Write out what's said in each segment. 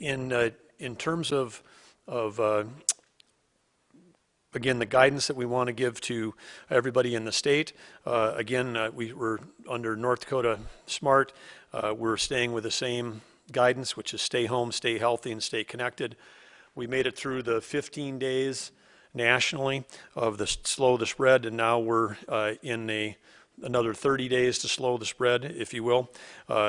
in terms of again, the guidance that we want to give to everybody in the state, we're under North Dakota SMART. We're staying with the same guidance, which is stay home, stay healthy, and stay connected. We made it through the 15 days nationally of the slow the spread, and now we're in another 30 days to slow the spread, if you will.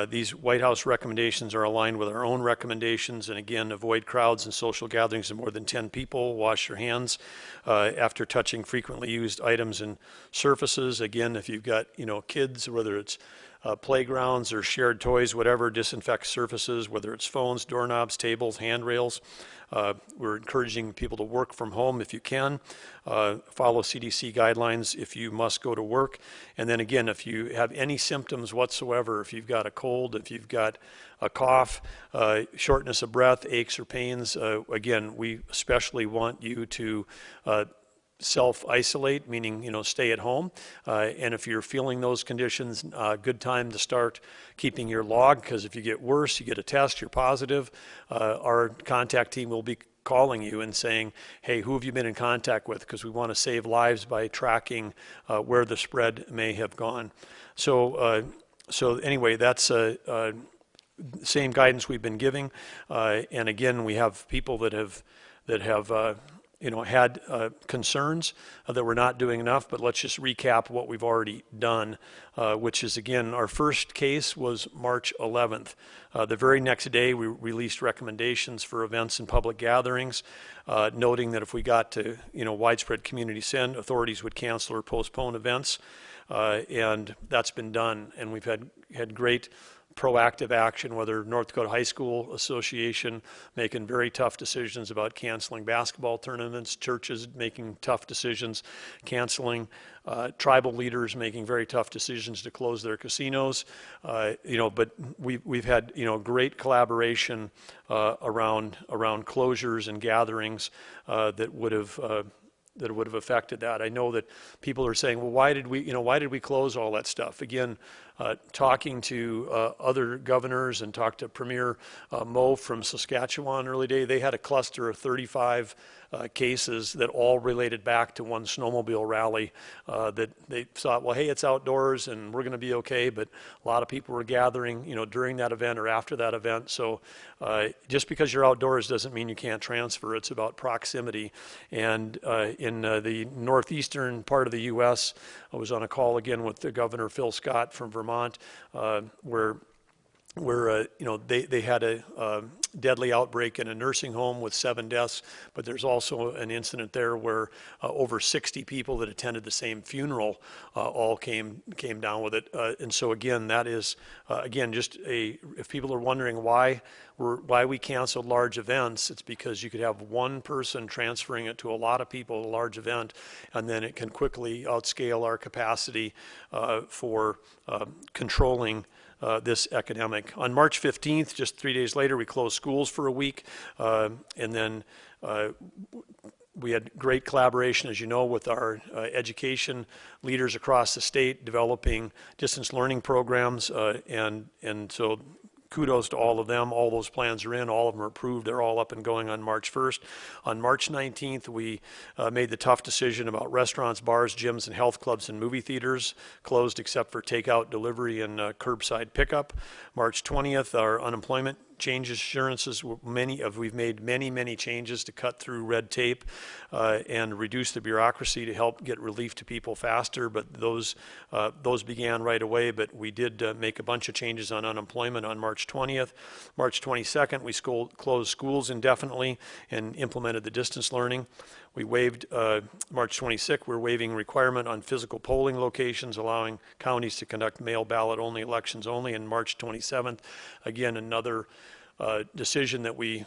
These White House recommendations are aligned with our own recommendations, and again, avoid crowds and social gatherings of more than 10 people. Wash your hands after touching frequently used items and surfaces. Again, if you've got kids, whether it's playgrounds or shared toys, whatever, disinfect surfaces, whether it's phones, doorknobs, tables, handrails. We're encouraging people to work from home if you can. Follow CDC guidelines if you must go to work. And then again, if you have any symptoms whatsoever, if you've got a cold, if you've got a cough, shortness of breath, aches or pains, again, we especially want you to self-isolate, meaning stay at home, and if you're feeling those conditions, good time to start keeping your log, because if you get worse, you get a test, you're positive, our contact team will be calling you and saying, hey, who have you been in contact with, because we want to save lives by tracking where the spread may have gone. So anyway, that's same guidance we've been giving, and again, we have people that have had concerns that we're not doing enough, but let's just recap what we've already done, which is, again, our first case was March 11th. The very next day, we released recommendations for events and public gatherings, noting that if we got to widespread community send, authorities would cancel or postpone events, and that's been done, and we've had great proactive action, whether North Dakota High School Association making very tough decisions about canceling basketball tournaments, churches making tough decisions, canceling, tribal leaders making very tough decisions to close their casinos, but we've had great collaboration around closures and gatherings that would have affected that. I know that people are saying, well, why did we close all that stuff? Again, talking to other governors and talked to Premier Moe from Saskatchewan early day, they had a cluster of 35 cases that all related back to one snowmobile rally that they thought, well, hey, it's outdoors and we're going to be okay, but a lot of people were gathering, during that event or after that event. So just because you're outdoors doesn't mean you can't transfer. It's about proximity. And in the northeastern part of the U.S., I was on a call again with the Governor Phil Scott from Vermont, where they had a deadly outbreak in a nursing home with 7 deaths, but there's also an incident there where over 60 people that attended the same funeral all came down with it. And so again, that is, if people are wondering why we canceled large events, it's because you could have one person transferring it to a lot of people at a large event, and then it can quickly outscale our capacity for controlling this epidemic. On March 15th, just 3 days later, we closed schools for a week, and then we had great collaboration, as you know, with our education leaders across the state, developing distance learning programs, and so kudos to all of them. All those plans are in. All of them are approved. They're all up and going on March 1st. On March 19th, we made the tough decision about restaurants, bars, gyms, and health clubs and movie theaters closed except for takeout, delivery, and curbside pickup. March 20th, our unemployment change assurances, we've made many changes to cut through red tape and reduce the bureaucracy to help get relief to people faster, but those began right away, but we did make a bunch of changes on unemployment on March 20th. March 22nd, we closed schools indefinitely and implemented the distance learning. We waived, March 26th, we're waiving requirement on physical polling locations, allowing counties to conduct mail ballot only elections only. And March 27th, again, another decision that we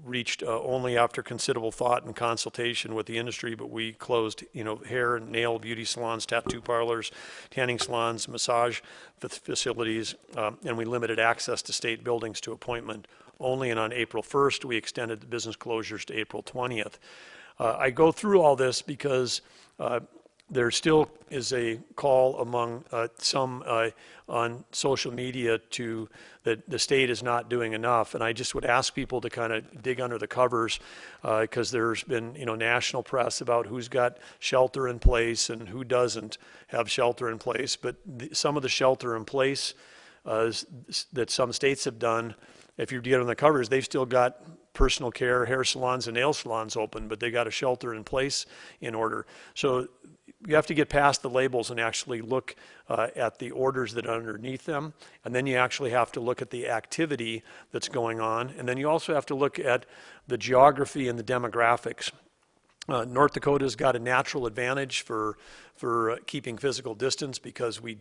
reached only after considerable thought and consultation with the industry, but we closed, hair and nail beauty salons, tattoo parlors, tanning salons, massage facilities, and we limited access to state buildings to appointment only. And on April 1st, we extended the business closures to April 20th. I go through all this because there still is a call among some on social media to that the state is not doing enough, and I just would ask people to kind of dig under the covers, because there's been national press about who's got shelter in place and who doesn't have shelter in place. But some of the shelter in place that some states have done, if you get on the covers, they've still got personal care, hair salons, and nail salons open, but they got a shelter in place in order. So you have to get past the labels and actually look at the orders that are underneath them. And then you actually have to look at the activity that's going on. And then you also have to look at the geography and the demographics. North Dakota's got a natural advantage for keeping physical distance, because we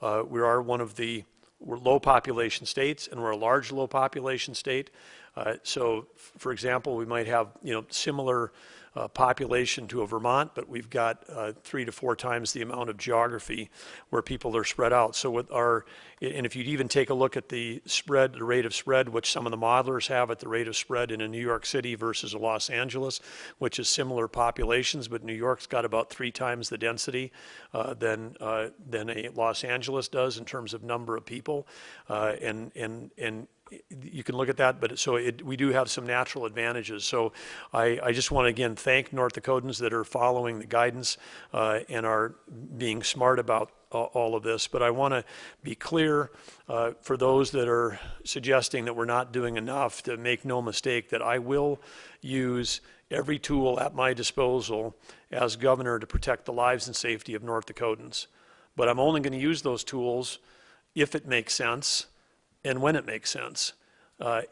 are one of the low population states, and we're a large low population state. So, for example, we might have similar population to a Vermont, but we've got 3 to 4 times the amount of geography where people are spread out. So and if you'd even take a look at the rate of spread, which some of the modelers have at the rate of spread in a New York City versus a Los Angeles, which is similar populations, but New York's got about 3 times the density than a Los Angeles does in terms of number of people, and you can look at that, but we do have some natural advantages. So I just want to again thank North Dakotans that are following the guidance and are being smart about all of this. But I want to be clear for those that are suggesting that we're not doing enough, to make no mistake that I will use every tool at my disposal as governor to protect the lives and safety of North Dakotans. But I'm only going to use those tools if it makes sense and when it makes sense.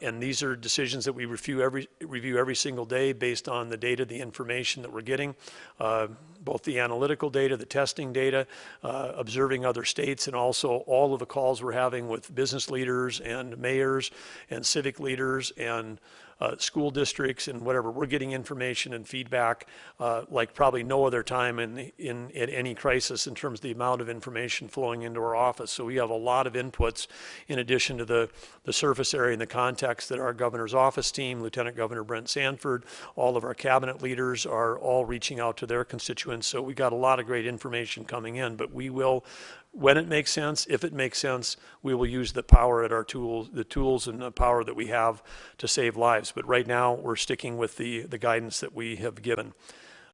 And these are decisions that we review every single day based on the data, the information that we're getting, both the analytical data, the testing data, observing other states, and also all of the calls we're having with business leaders and mayors and civic leaders and school districts and whatever. We're getting information and feedback like probably no other time at any crisis, in terms of the amount of information flowing into our office. So we have a lot of inputs in addition to the surface area and the context that our governor's office team, Lieutenant Governor Brent Sanford, all of our cabinet leaders are all reaching out to their constituents. So we got a lot of great information coming in, but we will, when it makes sense, if it makes sense, we will use the power at our tools, the tools and the power that we have to save lives. But right now, we're sticking with the guidance that we have given.